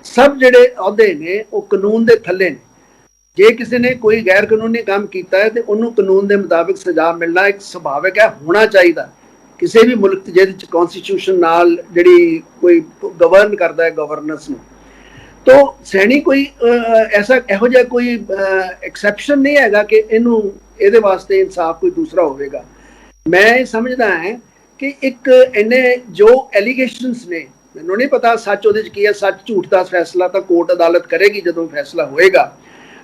ਸਭ ਜਿਹੜੇ ਅਹੁਦੇ ਨੇ ਉਹ ਕਾਨੂੰਨ ਦੇ ਥੱਲੇ ਨੇ। ਜੇ ਕਿਸੇ ਨੇ ਕੋਈ ਗੈਰ ਕਾਨੂੰਨੀ ਕੰਮ ਕੀਤਾ ਹੈ ਤੇ ਉਹਨੂੰ ਕਾਨੂੰਨ ਦੇ ਮੁਤਾਬਿਕ ਸਜ਼ਾ ਮਿਲਣਾ ਇੱਕ ਸੁਭਾਵਿਕ ਹੈ, ਹੋਣਾ ਚਾਹੀਦਾ ਕਿਸੇ ਵੀ ਮੁਲਕ ਜਿਹਦੇ ਵਿੱਚ ਕਨਸਟੀਟਿਊਸ਼ਨ ਨਾਲ ਜਿਹੜੀ ਕੋਈ ਗਵਰਨ ਕਰਦਾ ਹੈ ਗਵਰਨੈਂਸ ਨੂੰ। ਤੋ ਸੈਣੀ ਕੋਈ ਐਸਾ ਇਹੋ ਜਿਹਾ ਕੋਈ ਐਕਸੈਪਸ਼ਨ ਨਹੀਂ ਹੈਗਾ ਕਿ ਇਹਦੇ ਵਾਸਤੇ ਇਨਸਾਫ ਕੋਈ ਦੂਸਰਾ ਹੋਵੇਗਾ। ਮੈਂ ਸਮਝਦਾ ਹਾਂ ਕਿ ਇੱਕ ਇਹਨੇ ਜੋ ਐਲੀਗੇਸ਼ਨਸ ਨੇ, ਮੈਨੂੰ ਨਹੀਂ ਪਤਾ ਸੱਚ ਉਹਦੇ 'ਚ ਕੀ ਹੈ, ਸੱਚ ਝੂਠ ਦਾ ਫੈਸਲਾ ਤਾਂ ਕੋਰਟ ਅਦਾਲਤ ਕਰੇਗੀ ਜਦੋਂ ਫੈਸਲਾ ਹੋਏਗਾ।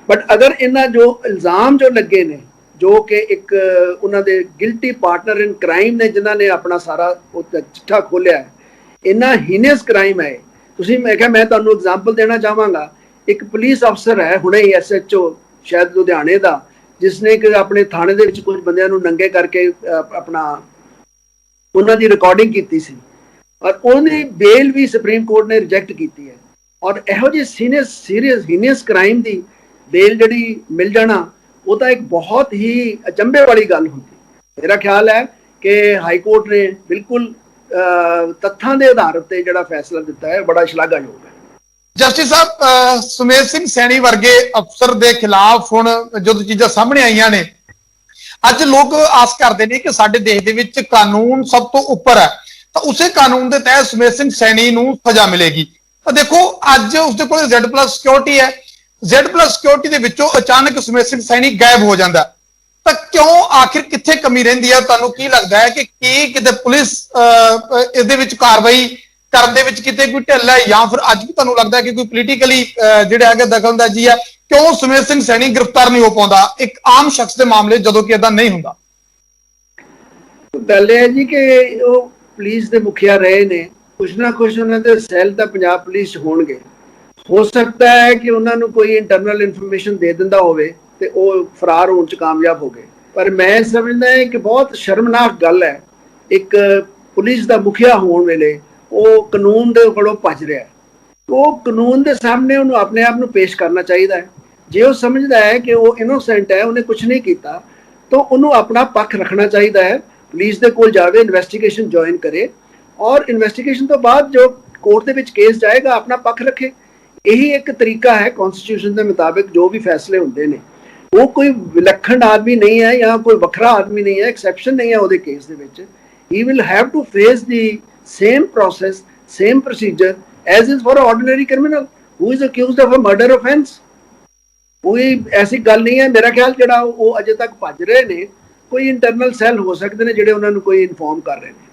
ਬਟ ਅਗਰ ਇਹਨਾਂ ਜੋ ਇਲਜ਼ਾਮ ਜੋ ਲੱਗੇ ਨੇ, ਜੋ ਕਿ ਇੱਕ ਉਹਨਾਂ ਦੇ ਗਿਲਟੀ ਪਾਰਟਨਰ ਇਨ ਕ੍ਰਾਈਮ ਨੇ, ਜਿਨ੍ਹਾਂ ਨੇ ਆਪਣਾ ਸਾਰਾ ਚਿੱਠਾ ਖੋਲਿਆ, ਇੰਨਾ ਹੀਨੀਅਸ ਕ੍ਰਾਈਮ ਹੈ। ਤੁਸੀਂ ਮੈਂ ਤੁਹਾਨੂੰ ਐਗਜ਼ਾਮਪਲ ਦੇਣਾ ਚਾਹਾਂਗਾ। ਇੱਕ ਪੁਲਿਸ ਅਫਸਰ ਹੈ ਹੁਣੇ ਹੀ SHO ਸ਼ਾਇਦ ਲੁਧਿਆਣੇ ਦਾ, ਜਿਸਨੇ ਕਿ ਆਪਣੇ ਥਾਣੇ ਦੇ ਵਿੱਚ ਕੁਝ ਬੰਦਿਆਂ ਨੂੰ ਨੰਗੇ ਕਰਕੇ ਆਪਣਾ ਉਹਨਾਂ ਦੀ ਰਿਕਾਰਡਿੰਗ ਕੀਤੀ ਸੀ ਔਰ ਉਹਦੀ ਬੇਲ ਵੀ ਸੁਪਰੀਮ ਕੋਰਟ ਨੇ ਰਿਜੈਕਟ ਕੀਤੀ ਹੈ। ਔਰ ਇਹੋ ਜਿਹੇ ਸੀਰੀਅਸ ਹੀਨੀਅਸ ਕ੍ਰਾਈਮ ਦੀ ਬੇਲ ਜਿਹੜੀ ਮਿਲ ਜਾਣਾ, ਉਹ ਤਾਂ ਇੱਕ ਬਹੁਤ ਹੀ ਅਚੰਭੇ ਵਾਲੀ ਗੱਲ ਹੁੰਦੀ। ਮੇਰਾ ਖਿਆਲ ਹੈ ਕਿ ਹਾਈ ਕੋਰਟ ਨੇ ਬਿਲਕੁਲ ਤੱਥਾਂ ਦੇ ਆਧਾਰ ਉੱਤੇ ਜਿਹੜਾ ਫੈਸਲਾ ਦਿੱਤਾ ਹੈ ਬੜਾ ਸ਼ਲਾਘਾਯੋਗ ਹੈ। ਜਸਟਿਸ ਸਾਹਿਬ, ਸੁਮੇਧ ਸਿੰਘ ਸੈਣੀ ਵਰਗੇ ਅਫਸਰ ਦੇ ਖਿਲਾਫ ਹੁਣ ਜਦੋਂ ਚੀਜ਼ਾਂ ਸਾਹਮਣੇ ਆਈਆਂ ਨੇ ਅੱਜ ਲੋਕ ਆਸ ਕਰਦੇ ਨੇ ਕਿ ਸਾਡੇ ਦੇਸ਼ ਦੇ ਵਿੱਚ ਕਾਨੂੰਨ ਸਭ ਤੋਂ ਉੱਪਰ ਹੈ, ਤਾਂ ਉਸੇ ਕਾਨੂੰਨ ਦੇ ਤਹਿਤ ਸੁਮੇਧ ਸਿੰਘ ਸੈਣੀ ਨੂੰ ਸਜ਼ਾ ਮਿਲੇਗੀ। ਤਾਂ ਦੇਖੋ ਅੱਜ ਉਸਦੇ ਕੋਲ Z+ ਸਿਕਿਉਰਿਟੀ ਹੈ, Z+ ਸਿਕਿਉਰਿਟੀ ਦੇ ਵਿੱਚੋਂ ਅਚਾਨਕ ਸੁਮੇਧ ਸਿੰਘ ਸੈਣੀ ਗਾਇਬ ਹੋ ਜਾਂਦਾ, ਤਾਂ ਕਿਉਂ, ਆਖਿਰ ਕਿੱਥੇ ਕਮੀ ਰਹਿੰਦੀ ਹੈ? ਤੁਹਾਨੂੰ ਕੀ ਲੱਗਦਾ ਹੈ ਕਿ ਕੀ ਕਿਤੇ ਪੁਲਿਸ ਇਹਦੇ ਵਿੱਚ ਕਾਰਵਾਈ ਕਰਨ ਦੇ ਵਿੱਚ ਕਿਤੇ ਕੋਈ ਢਿੱਲ ਹੈ, ਜਾਂ ਫਿਰ ਅੱਜ ਵੀ ਤੁਹਾਨੂੰ ਲੱਗਦਾ ਹੈ ਕਿ ਕੋਈ ਪੋਲੀਟੀਕਲੀ ਜਿਹੜਾ ਹੈਗਾ ਦਖਲਅੰਦਾਜ਼ੀ ਹੈ? ਕਿਉਂ ਸੁਮੇਧ ਸਿੰਘ ਸੈਣੀ ਗ੍ਰਿਫਤਾਰ ਨਹੀਂ ਹੋ ਪਾਉਂਦਾ ਇੱਕ ਆਮ ਸ਼ਖਸ ਦੇ ਮਾਮਲੇ, ਜਦੋਂ ਕਿ ਇਦਾਂ ਨਹੀਂ ਹੁੰਦਾ? ਗੱਲ ਇਹ ਹੈ ਜੀ ਕਿ ਉਹ ਪੁਲਿਸ ਦੇ ਮੁਖੀਆ ਰਹੇ ਨੇ, ਕੁਛ ਨਾ ਕੁਛ ਉਹਨਾਂ ਦੇ ਸੈੱਲ ਤਾਂ ਪੰਜਾਬ ਪੁਲਿਸ ਹੋਣਗੇ। ਹੋ ਸਕਦਾ ਹੈ ਕਿ ਉਹਨਾਂ ਨੂੰ ਕੋਈ ਇੰਟਰਨਲ ਇਨਫੋਰਮੇਸ਼ਨ ਦੇ ਦਿੰਦਾ ਹੋਵੇ ਤੇ ਉਹ ਫਰਾਰ ਹੋਣ 'ਚ ਕਾਮਯਾਬ ਹੋ ਗਏ। ਪਰ ਮੈਂ ਸਮਝਦਾ ਹਾਂ ਕਿ ਬਹੁਤ ਸ਼ਰਮਨਾਕ ਗੱਲ ਹੈ, ਇੱਕ ਪੁਲਿਸ ਦਾ ਮੁਖੀਆ ਹੋਣ ਵੇਲੇ ਉਹ ਕਾਨੂੰਨ ਦੇ ਕੋਲੋਂ ਭੱਜ ਰਿਹਾ। ਉਹ ਕਾਨੂੰਨ ਦੇ ਸਾਹਮਣੇ ਉਹਨੂੰ ਆਪਣੇ ਆਪ ਨੂੰ ਪੇਸ਼ ਕਰਨਾ ਚਾਹੀਦਾ ਹੈ। ਜੇ ਉਹ ਸਮਝਦਾ ਹੈ ਕਿ ਉਹ ਇਨੋਸੈਂਟ ਹੈ, ਉਹਨੇ ਕੁਝ ਨਹੀਂ ਕੀਤਾ, ਤਾਂ ਉਹਨੂੰ ਆਪਣਾ ਪੱਖ ਰੱਖਣਾ ਚਾਹੀਦਾ ਹੈ। ਪੁਲਿਸ ਦੇ ਕੋਲ ਜਾਵੇ, ਇਨਵੈਸਟੀਗੇਸ਼ਨ ਜੁਆਇਨ ਕਰੇ, ਔਰ ਇਨਵੈਸਟੀਗੇਸ਼ਨ ਤੋਂ ਬਾਅਦ ਜੋ ਕੋਰਟ ਦੇ ਵਿੱਚ ਕੇਸ ਜਾਏਗਾ ਆਪਣਾ ਪੱਖ ਰੱਖੇ। ਇਹੀ ਇੱਕ ਤਰੀਕਾ ਹੈ ਕਨਸਟੀਟਿਊਸ਼ਨ ਦੇ ਮੁਤਾਬਿਕ। ਜੋ ਵੀ ਫੈਸਲੇ ਹੁੰਦੇ ਨੇ, ਉਹ ਕੋਈ ਵਿਲੱਖਣ ਆਦਮੀ ਨਹੀਂ ਹੈ ਜਾਂ ਕੋਈ ਵੱਖਰਾ ਆਦਮੀ ਨਹੀਂ ਹੈ, ਐਕਸੈਪਸ਼ਨ ਨਹੀਂ ਹੈ ਉਹਦੇ ਕੇਸ ਦੇ ਵਿੱਚ। He will have to face the same process, same procedure as is for ordinary criminal who is accused of a murder offence. ਕੋਈ ਐਸੀ ਗੱਲ ਨਹੀਂ ਹੈ। ਮੇਰਾ ਖਿਆਲ ਜਿਹੜਾ ਉਹ ਅਜੇ ਤੱਕ ਭੱਜ ਰਹੇ ਨੇ, ਕੋਈ ਇੰਟਰਨਲ ਸੈੱਲ ਹੋ ਸਕਦੇ ਨੇ ਜਿਹੜੇ ਉਹਨਾਂ ਨੂੰ ਕੋਈ ਇਨਫੋਰਮ ਕਰ ਰਹੇ ਨੇ।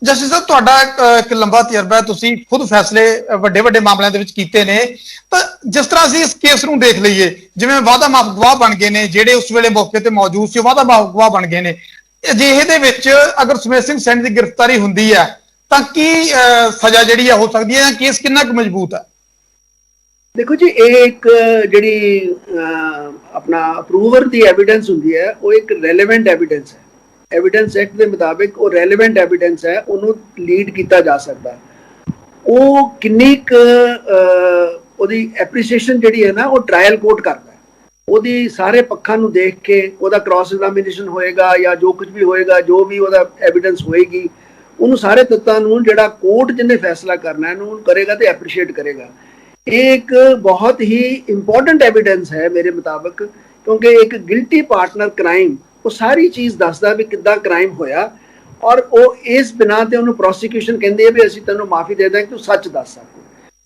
ਜਸਟਿਸ ਸਾਹਿਬ, ਤੁਹਾਡਾ ਇੱਕ ਲੰਬਾ ਤਜਰਬਾ ਹੈ, ਤੁਸੀਂ ਖੁਦ ਫੈਸਲੇ ਵੱਡੇ ਵੱਡੇ ਮਾਮਲਿਆਂ ਦੇ ਵਿੱਚ ਕੀਤੇ ਨੇ। ਤਾਂ ਜਿਸ ਤਰ੍ਹਾਂ ਅਸੀਂ ਇਸ ਕੇਸ ਨੂੰ ਦੇਖ ਲਈਏ, ਜਿਵੇਂ ਵਾਅਦਾ ਮਾਫ ਗਵਾਹ ਬਣ ਗਏ ਨੇ ਜਿਹੜੇ ਉਸ ਵੇਲੇ ਮੌਕੇ ਤੇ ਮੌਜੂਦ ਸੀ, ਵਾਅਦਾ ਮਾਫ ਗਵਾਹ ਬਣ ਗਏ ਨੇ। ਅਜਿਹੇ ਦੇ ਵਿੱਚ ਅਗਰ ਸੁਮੇਧ ਸਿੰਘ ਸੈਣੀ ਦੀ ਗ੍ਰਿਫਤਾਰੀ ਹੁੰਦੀ ਹੈ ਤਾਂ ਕੀ ਸਜ਼ਾ ਜਿਹੜੀ ਹੈ ਹੋ ਸਕਦੀ ਹੈ, ਜਾਂ ਕੇਸ ਕਿੰਨਾ ਕੁ ਮਜ਼ਬੂਤ ਹੈ? ਦੇਖੋ ਜੀ, ਇਹ ਇੱਕ ਜਿਹੜੀ ਆਪਣਾ ਅਪਰੂਵਰ ਦੀ ਐਵੀਡੈਂਸ ਹੁੰਦੀ ਹੈ, ਉਹ ਇੱਕ ਰੈਲੇਵੈਂਟ ਐਵੀਡੈਂਸ ਹੈ। ਐਵੀਡੈਂਸ ਐਕਟ ਦੇ ਮੁਤਾਬਿਕ ਉਹ ਰੈਲੇਵੈਂਟ ਐਵੀਡੈਂਸ ਹੈ, ਉਹਨੂੰ ਲੀਡ ਕੀਤਾ ਜਾ ਸਕਦਾ। ਉਹ ਕਿੰਨੀ ਕੁ ਉਹਦੀ ਐਪਰੀਸੀਏਸ਼ਨ ਜਿਹੜੀ ਹੈ ਨਾ, ਉਹ ਟ੍ਰਾਇਲ ਕੋਰਟ ਕਰਦਾ। ਉਹਦੀ ਸਾਰੇ ਪੱਖਾਂ ਨੂੰ ਦੇਖ ਕੇ ਉਹਦਾ ਕ੍ਰਾਸ ਐਗਜ਼ਾਮੀਨੇਸ਼ਨ ਹੋਏਗਾ, ਜਾਂ ਜੋ ਕੁਝ ਵੀ ਹੋਏਗਾ, ਜੋ ਵੀ ਉਹਦਾ ਐਵੀਡੈਂਸ ਹੋਏਗੀ, ਉਹਨੂੰ ਸਾਰੇ ਤੱਤਾਂ ਨੂੰ ਜਿਹੜਾ ਕੋਰਟ ਜਿਹਨੇ ਫੈਸਲਾ ਕਰਨਾ ਇਹਨੂੰ ਕਰੇਗਾ ਤੇ ਐਪਰੀਸ਼ੀਏਟ ਕਰੇਗਾ। ਇਹ ਇੱਕ ਬਹੁਤ ਹੀ ਇੰਪੋਰਟੈਂਟ ਐਵੀਡੈਂਸ ਹੈ ਮੇਰੇ ਮੁਤਾਬਕ, ਕਿਉਂਕਿ ਇੱਕ ਗਿਲਟੀ ਪਾਰਟਨਰ ਕ੍ਰਾਈਮ ਉਹ ਸਾਰੀ ਚੀਜ਼ ਦੱਸਦਾ ਵੀ ਕਿੱਦਾਂ ਕ੍ਰਾਈਮ ਹੋਇਆ, ਔਰ ਉਹ ਇਸ ਬਿਨਾਂ ਤੇ ਉਹਨੂੰ ਪ੍ਰੋਸੀਕਿਊਸ਼ਨ ਕਹਿੰਦੀ ਹੈ ਵੀ ਅਸੀਂ ਤੈਨੂੰ ਮਾਫੀ ਦੇ ਦਾਂਗੇ, ਤੂੰ ਸੱਚ ਦੱਸ ਸਕੋ।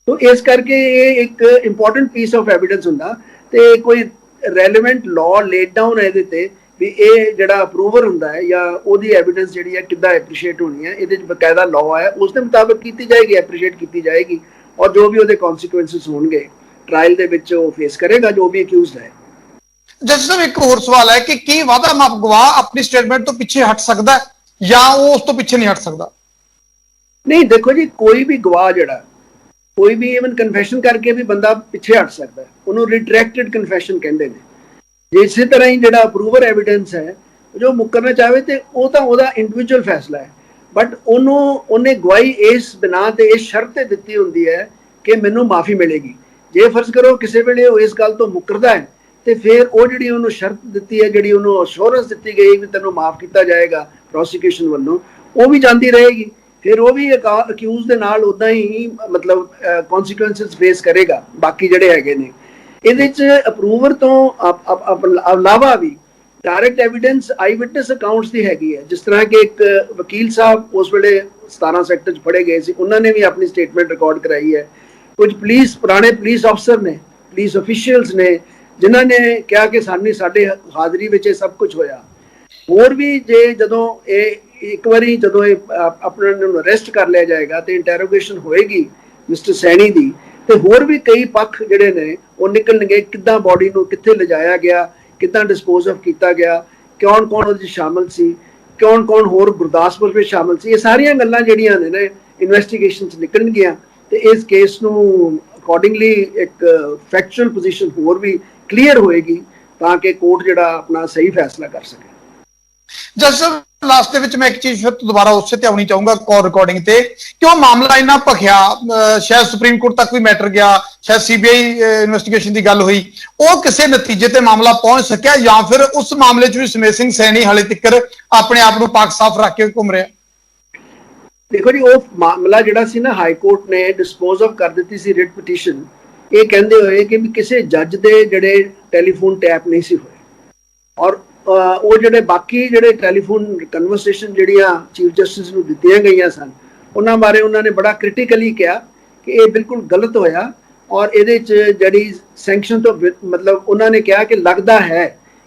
ਤੋ ਇਸ ਕਰਕੇ ਇਹ ਇੱਕ ਇੰਪੋਰਟੈਂਟ ਪੀਸ ਆਫ ਐਵੀਡੈਂਸ ਹੁੰਦਾ, ਤੇ ਕੋਈ ਰੈਲੇਵੈਂਟ ਲਾਅ ਲੇਡ ਡਾਊਨ ਹੈ ਇਹਦੇ ਤੇ ਵੀ ਇਹ ਜਿਹੜਾ ਅਪਰੂਵਰ ਹੁੰਦਾ ਹੈ ਜਾਂ ਉਹਦੀ ਐਵੀਡੈਂਸ ਜਿਹੜੀ ਹੈ ਕਿੱਦਾਂ ਐਪਰੀਸ਼ੀਏਟ ਹੋਣੀ ਹੈ। ਇਹਦੇ 'ਚ ਬਕਾਇਦਾ ਲਾਅ ਹੈ, ਉਸ ਦੇ ਮੁਤਾਬਕ ਕੀਤੀ ਜਾਏਗੀ, ਐਪਰੀਸ਼ੀਏਟ ਕੀਤੀ ਜਾਏਗੀ, ਔਰ ਜੋ ਵੀ ਉਹਦੇ ਕਨਸੀਕੁਐਂਸਸ ਹੋਣਗੇ ਟ੍ਰਾਇਲ ਦੇ ਵਿੱਚ ਉਹ ਫੇਸ ਕਰੇਗਾ ਜੋ ਵੀ ਅਕਿਊਜ਼ਡ ਹੈ। ਜੱਜ ਸਾਹਿਬ, ਇੱਕ ਹੋਰ ਸਵਾਲ ਹੈ ਕਿ ਕੀ ਵਾਅਦਾ ਮਾਫ ਗਵਾਹ ਆਪਣੀ ਸਟੇਟਮੈਂਟ ਤੋਂ ਪਿੱਛੇ ਹਟ ਸਕਦਾ ਹੈ, ਜਾਂ ਉਹ ਉਸ ਤੋਂ ਪਿੱਛੇ ਨਹੀਂ ਹਟ ਸਕਦਾ? ਨਹੀਂ, ਦੇਖੋ ਜੀ, ਕੋਈ ਵੀ ਗਵਾਹ ਜਿਹੜਾ ਕੋਈ ਵੀ ਇਵਨ ਕਨਫੈਸ਼ਨ ਕਰਕੇ ਵੀ ਬੰਦਾ ਪਿੱਛੇ ਹਟ ਸਕਦਾ, ਉਹਨੂੰ ਰਿਟਰੈਕਟਡ ਕਨਫੈਸ਼ਨ ਕਹਿੰਦੇ ਨੇ। ਇਸੇ ਤਰ੍ਹਾਂ ਹੀ ਜਿਹੜਾ ਅਪਰੂਵਰ ਐਵੀਡੈਂਸ ਹੈ, ਜੋ ਮੁੱਕਰਨਾ ਚਾਹਵੇ ਤੇ ਉਹ ਤਾਂ ਉਹਦਾ ਇੰਡੀਵਿਜੂਅਲ ਫੈਸਲਾ ਹੈ, ਬਟ ਉਹਨੇ ਗਵਾਹੀ ਇਸ ਬਿਨਾਂ ਤੇ ਇਸ ਸ਼ਰਤ ਤੇ ਦਿੱਤੀ ਹੁੰਦੀ ਹੈ ਕਿ ਮੈਨੂੰ ਮਾਫੀ ਮਿਲੇਗੀ। ਜੇ ਫਰਜ਼ ਕਰੋ ਕਿਸੇ ਵੇਲੇ ਉਹ ਇਸ ਗੱਲ ਤੋਂ ਮੁੱਕਰਦਾ ਹੈ ਤੇ ਫਿਰ ਉਹ ਜਿਹੜੀ ਉਹਨੂੰ ਸ਼ਰਤ ਦਿੱਤੀ ਹੈ, ਜਿਹੜੀ ਉਹਨੂੰ ਅਸ਼ੋਰੈਂਸ ਦਿੱਤੀ ਗਈ ਵੀ ਤੈਨੂੰ ਮਾਫ ਕੀਤਾ ਜਾਏਗਾ ਪ੍ਰੋਸੀਕਿਊਸ਼ਨ ਵੱਲੋਂ, ਉਹ ਵੀ ਜਾਂਦੀ ਰਹੇਗੀ। ਫਿਰ ਉਹ ਵੀ ਅਕਿਊਜ਼ ਦੇ ਨਾਲ ਉਦਾਂ ਹੀ ਮਤਲਬ ਕਨਸੀਕੁਐਂਸਸ ਫੇਸ ਕਰੇਗਾ ਬਾਕੀ ਜਿਹੜੇ ਹੈਗੇ ਨੇ। ਇਹਦੇ 'ਚ ਅਪਰੂਵਰ ਤੋਂ ਇਲਾਵਾ ਵੀ ਡਾਇਰੈਕਟ ਐਵੀਡੈਂਸ ਆਈ ਵਿਟਨੈਸ ਅਕਾਊਂਟਸ ਦੀ ਹੈਗੀ ਹੈ। ਜਿਸ ਤਰ੍ਹਾਂ ਕਿ ਇੱਕ ਵਕੀਲ ਸਾਹਿਬ ਉਸ ਵੇਲੇ 17 ਸੈਕਟਰ 'ਚ ਫੜੇ ਗਏ ਸੀ, ਉਹਨਾਂ ਨੇ ਵੀ ਆਪਣੀ ਸਟੇਟਮੈਂਟ ਰਿਕਾਰਡ ਕਰਾਈ ਹੈ। ਕੁਝ ਪੁਰਾਣੇ ਪੁਲਿਸ ਅਫਸਰ ਨੇ, ਪੁਲਿਸ ਅਫੀਸ਼ੀਅਲਸ ਨੇ, ਜਿਨ੍ਹਾਂ ਨੇ ਕਿਹਾ ਕਿ ਸਾਡੇ ਹਾਜ਼ਰੀ ਵਿੱਚ ਇਹ ਸਭ ਕੁਝ ਹੋਇਆ। ਹੋਰ ਵੀ ਜਦੋਂ ਇਹ ਇੱਕ ਵਾਰੀ ਜਦੋਂ ਇਹ ਆਪਣੇ ਨੂੰ ਅਰੈਸਟ ਕਰ ਲਿਆ ਜਾਏਗਾ ਤੇ ਇੰਟਰੋਗੇਸ਼ਨ ਹੋਏਗੀ ਮਿਸਟਰ ਸੈਣੀ ਦੀ, ਤੇ ਹੋਰ ਵੀ ਕਈ ਪੱਖ ਜਿਹੜੇ ਨੇ ਉਹ ਨਿਕਲਣਗੇ। ਕਿੱਦਾਂ ਬੋਡੀ ਨੂੰ ਕਿੱਥੇ ਲਿਜਾਇਆ ਗਿਆ, ਕਿੱਦਾਂ ਡਿਸਪੋਜ਼ ਆਫ ਕੀਤਾ ਗਿਆ, ਕੌਣ ਉਹਦੇ 'ਚ ਸ਼ਾਮਲ ਸੀ, ਕੌਣ ਹੋਰ ਗੁਰਦਾਸਪੁਰ ਵਿੱਚ ਸ਼ਾਮਲ ਸੀ। ਇਹ ਸਾਰੀਆਂ ਗੱਲਾਂ ਜਿਹੜੀਆਂ ਨੇ ਇਨਵੈਸਟੀਗੇਸ਼ਨ 'ਚ ਨਿਕਲਣਗੀਆਂ ਤੇ ਇਸ ਕੇਸ ਨੂੰ ਅਕੋਰਡਿੰਗਲੀ ਇੱਕ ਫੈਕਚੁਅਲ ਪੋਜੀਸ਼ਨ ਹੋਰ ਵੀ ਕਲੀਅਰ ਹੋਏਗੀ, ਤਾਂ ਕਿ ਕੋਰਟ ਜਿਹੜਾ ਆਪਣਾ ਸਹੀ ਫੈਸਲਾ ਕਰ ਸਕੇ। ਜੱਜ ਸਾਹਿਬ, ਲਾਸਟ ਦੇ ਵਿੱਚ ਮੈਂ ਇੱਕ ਚੀਜ਼ ਫਿਰ ਦੁਬਾਰਾ ਉਸੇ ਤੇ ਆਉਣੀ ਚਾਹੂੰਗਾ ਕਾਲ ਰਿਕਾਰਡਿੰਗ ਤੇ, ਕਿਉਂ ਮਾਮਲਾ ਇੰਨਾ ਭਖਿਆ? ਸ਼ਾਇਦ ਸੁਪਰੀਮ ਕੋਰਟ ਤੱਕ ਵੀ ਮੈਟਰ ਗਿਆ, ਸ਼ਾਇਦ CBI ਇਨਵੈਸਟੀਗੇਸ਼ਨ ਦੀ ਗੱਲ ਹੋਈ, ਉਹ ਕਿਸੇ ਨਤੀਜੇ ਤੇ ਮਾਮਲਾ ਪਹੁੰਚ ਸਕਿਆ, ਜਾਂ ਫਿਰ ਉਸ ਮਾਮਲੇ 'ਚ ਵੀ ਸੁਮੇਧ ਸਿੰਘ ਸੈਣੀ ਹਾਲੇ ਤੱਕ ਆਪਣੇ ਆਪ ਨੂੰ ਪਾਕ ਸਾਫ਼ ਰੱਖ ਕੇ ਘੁੰਮ ਰਿਹਾ? ਦੇਖੋ ਜੀ, ਉਹ ਮਾਮਲਾ ਜਿਹੜਾ ਸੀ ਨਾ, ਹਾਈ ਕੋਰਟ ਨੇ ਡਿਸਪੋਜ਼ ਆਫ ਕਰ ਦਿੱਤੀ ਸੀ ਰਿਟ ਪਟੀਸ਼ਨ, ਇਹ ਕਹਿੰਦੇ ਹੋਏ ਕਿ ਵੀ ਕਿਸੇ ਜੱਜ ਦੇ ਜਿਹੜੇ ਟੈਲੀਫੋਨ ਟੈਪ ਨਹੀਂ ਸੀ ਹੋਏ, ਔਰ ਉਹ ਜਿਹੜੇ ਬਾਕੀ ਜਿਹੜੇ ਟੈਲੀਫੋਨ ਕਨਵਰਸੇਸ਼ਨ ਜਿਹੜੀਆਂ ਚੀਫ ਜਸਟਿਸ ਨੂੰ ਦਿੱਤੀਆਂ ਗਈਆਂ ਸਨ ਉਹਨਾਂ ਬਾਰੇ ਉਹਨਾਂ ਨੇ ਬੜਾ ਕ੍ਰਿਟੀਕਲੀ ਕਿਹਾ ਕਿ ਇਹ ਬਿਲਕੁਲ ਗਲਤ ਹੋਇਆ ਔਰ ਇਹਦੇ 'ਚ ਜਿਹੜੀ ਸੈਂਕਸ਼ਨ ਤੋਂ ਮਤਲਬ ਉਹਨਾਂ ਨੇ ਕਿਹਾ ਕਿ ਲੱਗਦਾ ਹੈ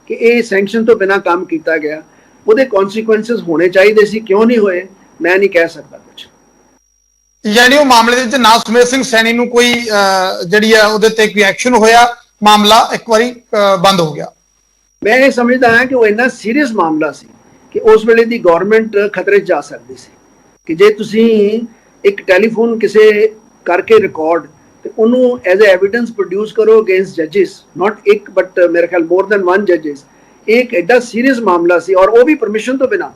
ਕਿ ਇਹ ਸੈਂਕਸ਼ਨ ਤੋਂ ਬਿਨਾਂ ਕੰਮ ਕੀਤਾ ਗਿਆ, ਉਹਦੇ ਕੌਨਸੀਕੁਐਂਸਸ ਹੋਣੇ ਚਾਹੀਦੇ ਸੀ, ਕਿਉਂ ਨਹੀਂ ਹੋਏ ਮੈਂ ਨਹੀਂ ਕਹਿ ਸਕਦਾ ਕੁਝ। ਯਾਨੀ ਉਹ ਮਾਮਲੇ ਦੇ ਵਿੱਚ ਨਾ ਸੁਮੇਧ ਸਿੰਘ ਸੈਣੀ ਨੂੰ ਕੋਈ ਜਿਹੜੀ ਆ ਉਹਦੇ ਤੇ ਕੋਈ ਐਕਸ਼ਨ ਹੋਇਆ, ਮਾਮਲਾ ਇੱਕ ਵਾਰੀ ਬੰਦ ਹੋ ਗਿਆ। ਮੈਂ ਇਹ ਸਮਝਦਾ ਹਾਂ ਕਿ ਉਹ ਇੰਨਾ ਸੀਰੀਅਸ ਮਾਮਲਾ ਸੀ ਕਿ ਉਸ ਵੇਲੇ ਦੀ ਗਵਰਨਮੈਂਟ ਖਤਰੇ 'ਚ ਜਾ ਸਕਦੀ ਸੀ ਕਿ ਜੇ ਤੁਸੀਂ ਇੱਕ ਟੈਲੀਫੋਨ ਕਿਸੇ ਕਰਕੇ ਰਿਕਾਰਡ ਤੇ ਉਹਨੂੰ ਐਜ਼ ਅ ਐਵੀਡੈਂਸ ਪ੍ਰੋਡਿਊਸ ਕਰੋ ਅਗੇਂਸਟ ਜੱਜਿਸ, ਨਾਟ ਇੱਕ ਬਟ ਮੇਰੇ ਖਿਆਲ ਮੋਰ ਦੈਨ ਵਨ ਜੱਜਿਸ। ਇਹ ਇੱਕ ਐਡਾ ਸੀਰੀਅਸ ਮਾਮਲਾ ਸੀ ਔਰ ਉਹ ਵੀ ਪਰਮਿਸ਼ਨ ਤੋਂ ਬਿਨਾਂ।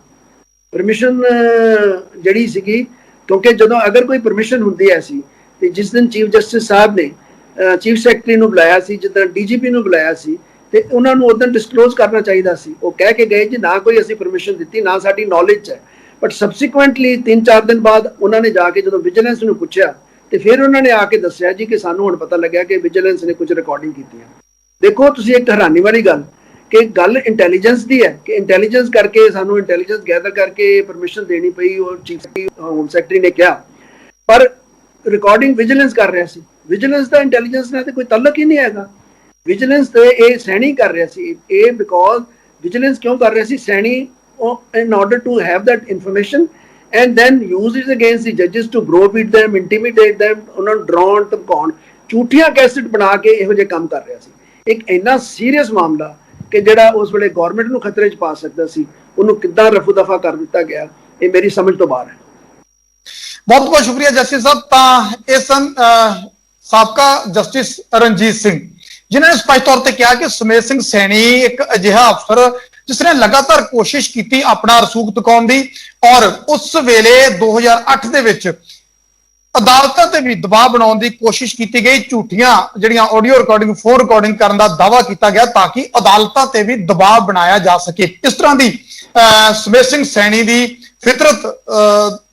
ਪਰਮਿਸ਼ਨ ਜਿਹੜੀ ਸੀਗੀ, ਕਿਉਂਕਿ ਜਦੋਂ ਅਗਰ ਕੋਈ ਪਰਮਿਸ਼ਨ ਹੁੰਦੀ ਐ ਸੀ ਤੇ ਜਿਸ ਦਿਨ ਚੀਫ ਜਸਟਿਸ ਸਾਹਿਬ ਨੇ ਚੀਫ ਸੈਕਟਰੀ ਨੂੰ ਬੁਲਾਇਆ ਸੀ, ਜਿੱਦਾਂ ਡੀਜੀਪੀ ਨੂੰ ਬੁਲਾਇਆ ਸੀ, ਤੇ ਉਹਨਾਂ ਨੂੰ ਉਦੋਂ ਡਿਸਕਲੋਜ਼ ਕਰਨਾ ਚਾਹੀਦਾ ਸੀ। ਉਹ ਕਹਿ ਕੇ ਗਏ ਜੀ ਨਾ ਕੋਈ ਅਸੀਂ ਪਰਮਿਸ਼ਨ ਦਿੱਤੀ, ਨਾ ਸਾਡੀ ਨੌਲੇਜ ਹੈ। ਬਟ ਸਬਸੀਕੁਐਂਟਲੀ 3-4 ਦਿਨ ਬਾਅਦ ਉਹਨਾਂ ਨੇ ਜਾ ਕੇ ਜਦੋਂ ਵਿਜੀਲੈਂਸ ਨੂੰ ਪੁੱਛਿਆ ਤੇ ਫਿਰ ਉਹਨਾਂ ਨੇ ਆ ਕੇ ਦੱਸਿਆ ਜੀ ਕਿ ਸਾਨੂੰ ਹੁਣ ਪਤਾ ਲੱਗਿਆ ਕਿ ਵਿਜੀਲੈਂਸ ਨੇ ਕੁਝ ਰਿਕਾਰਡਿੰਗ ਕੀਤੀਆਂ। ਦੇਖੋ ਤੁਸੀਂ ਇੱਕ ਹੈਰਾਨੀ ਵਾਲੀ ਗੱਲ ਕਿ ਗੱਲ ਇੰਟੈਲੀਜੈਂਸ ਦੀ ਹੈ ਕਿ ਇੰਟੈਲੀਜੈਂਸ ਕਰਕੇ ਸਾਨੂੰ ਇੰਟੈਲੀਜੈਂਸ ਗੈਦਰ ਕਰਕੇ ਪਰਮਿਸ਼ਨ ਦੇਣੀ ਪਈ, ਉਹ ਚੀਫ ਹੋਮ ਸੈਕਟਰੀ ਨੇ ਕਿਹਾ, ਪਰ ਰਿਕਾਰਡਿੰਗ ਵਿਜੀਲੈਂਸ ਕਰ ਰਿਹਾ ਸੀ। ਵਿਜੀਲੈਂਸ ਦਾ ਇੰਟੈਲੀਜੈਂਸ ਨਾਲ ਤੇ ਕੋਈ ਤਾਲੁਕ ਹੀ ਨਹੀਂ ਹੈਗਾ। ਵਿਜੀਲੈਂਸ ਤੇ ਇਹ ਸੈਣੀ ਕਰ ਰਿਹਾ ਸੀ, ਇਹ ਬਿਕੋਜ਼ ਵਿਜੀਲੈਂਸ ਕਿਉਂ ਕਰ ਰਿਹਾ ਸੀ, Saini in order to have that information and then use it against the judges to browbeat them, intimidate them, ਉਹਨਾਂ ਨੂੰ ਡਰਾਉਣ ਧਮਕਾਉਣ, ਝੂਠੀਆਂ ਕੈਸਟ ਬਣਾ ਕੇ ਇਹੋ ਜਿਹੇ ਕੰਮ ਕਰ ਰਿਹਾ ਸੀ। ਇੱਕ ਇੰਨਾ ਸੀਰੀਅਸ ਮਾਮਲਾ ਕਿ ਜਿਹੜਾ ਉਸ ਵੇਲੇ ਗਵਰਨਮੈਂਟ ਨੂੰ ਖਤਰੇ 'ਚ ਪਾ ਸਕਦਾ ਸੀ, ਉਹਨੂੰ ਕਿੱਦਾਂ ਰਫੂ ਦਫਾ ਕਰ ਦਿੱਤਾ ਗਿਆ, ਇਹ ਮੇਰੀ ਸਮਝ ਤੋਂ ਬਾਹਰ ਹੈ। ਬਹੁਤ ਬਹੁਤ ਸ਼ੁਕਰੀਆ ਜਸਟਿਸ ਸਾਹਿਬ। ਤਾਂ ਇਹ ਸਨ ਸਾਬਕਾ ਜਸਟਿਸ ਰਣਜੀਤ ਸਿੰਘ, ਜਿਨ੍ਹਾਂ ਨੇ ਸਪਸ਼ਟ ਤੌਰ ਤੇ ਕਿਹਾ ਕਿ ਸੁਮੇਧ ਸਿੰਘ ਸੈਣੀ ਇੱਕ ਅਜਿਹਾ ਅਫਸਰ ਜਿਸ ਨੇ ਲਗਾਤਾਰ ਕੋਸ਼ਿਸ਼ ਕੀਤੀ ਆਪਣਾ ਰਸੂਖ ਦਿਖਾਉਣ ਦੀ, ਔਰ ਉਸ ਵੇਲੇ 2008 ਦੇ ਵਿੱਚ ਅਦਾਲਤਾਂ ਤੇ ਵੀ ਦਬਾਅ ਬਣਾਉਣ ਦੀ ਕੋਸ਼ਿਸ਼ ਕੀਤੀ ਗਈ। ਝੂਠੀਆਂ ਜਿਹੜੀਆਂ ਆਡੀਓ ਰਿਕਾਰਡਿੰਗ, ਫੋਨ ਰਿਕਾਰਡਿੰਗ ਕਰਨ ਦਾ ਦਾਅਵਾ ਕੀਤਾ ਗਿਆ ਤਾਂ ਕਿ ਅਦਾਲਤਾਂ ਤੇ ਵੀ ਦਬਾਅ ਬਣਾਇਆ ਜਾ ਸਕੇ। ਇਸ ਤਰ੍ਹਾਂ ਦੀ ਸੁਮੇਧ ਸਿੰਘ ਸੈਣੀ ਦੀ ਫਿਤਰਤ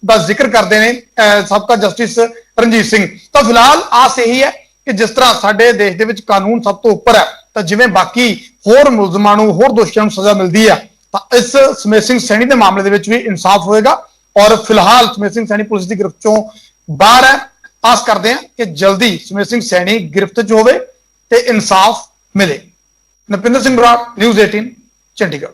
ਦਾ ਜ਼ਿਕਰ ਕਰਦੇ ਨੇ ਸਾਬਕਾ ਜਸਟਿਸ ਰਣਜੀਤ ਸਿੰਘ। ਤਾਂ ਫਿਲਹਾਲ ਆਸ ਇਹੀ ਹੈ ਕਿ ਜਿਸ ਤਰ੍ਹਾਂ ਸਾਡੇ ਦੇਸ਼ ਦੇ ਵਿੱਚ ਕਾਨੂੰਨ ਸਭ ਤੋਂ ਉੱਪਰ ਹੈ, ਤਾਂ ਜਿਵੇਂ ਬਾਕੀ ਹੋਰ ਮੁਲਜ਼ਮਾਂ ਨੂੰ, ਹੋਰ ਦੋਸ਼ੀਆਂ ਨੂੰ ਸਜ਼ਾ ਮਿਲਦੀ ਹੈ, ਤਾਂ ਇਸ ਸੁਮੇਧ ਸਿੰਘ ਸੈਣੀ ਦੇ ਮਾਮਲੇ ਦੇ ਵਿੱਚ ਵੀ ਇਨਸਾਫ ਹੋਏਗਾ। ਔਰ ਫਿਲਹਾਲ ਸੁਮੇਧ ਸਿੰਘ ਸੈਣੀ ਪੁਲਿਸ ਦੀ ਗ੍ਰਿਫਤ ਚੋਂ ਬਾਹਰ ਹੈ। ਆਸ ਕਰਦੇ ਹਾਂ ਕਿ ਜਲਦੀ ਸੁਮੇਧ ਸਿੰਘ ਸੈਣੀ ਗ੍ਰਿਫਤ 'ਚ ਹੋਵੇ ਤੇ ਇਨਸਾਫ ਮਿਲੇ। ਨਪਿੰਦਰ ਸਿੰਘ ਬਰਾੜ, ਨਿਊਜ਼ 18 ਚੰਡੀਗੜ੍ਹ।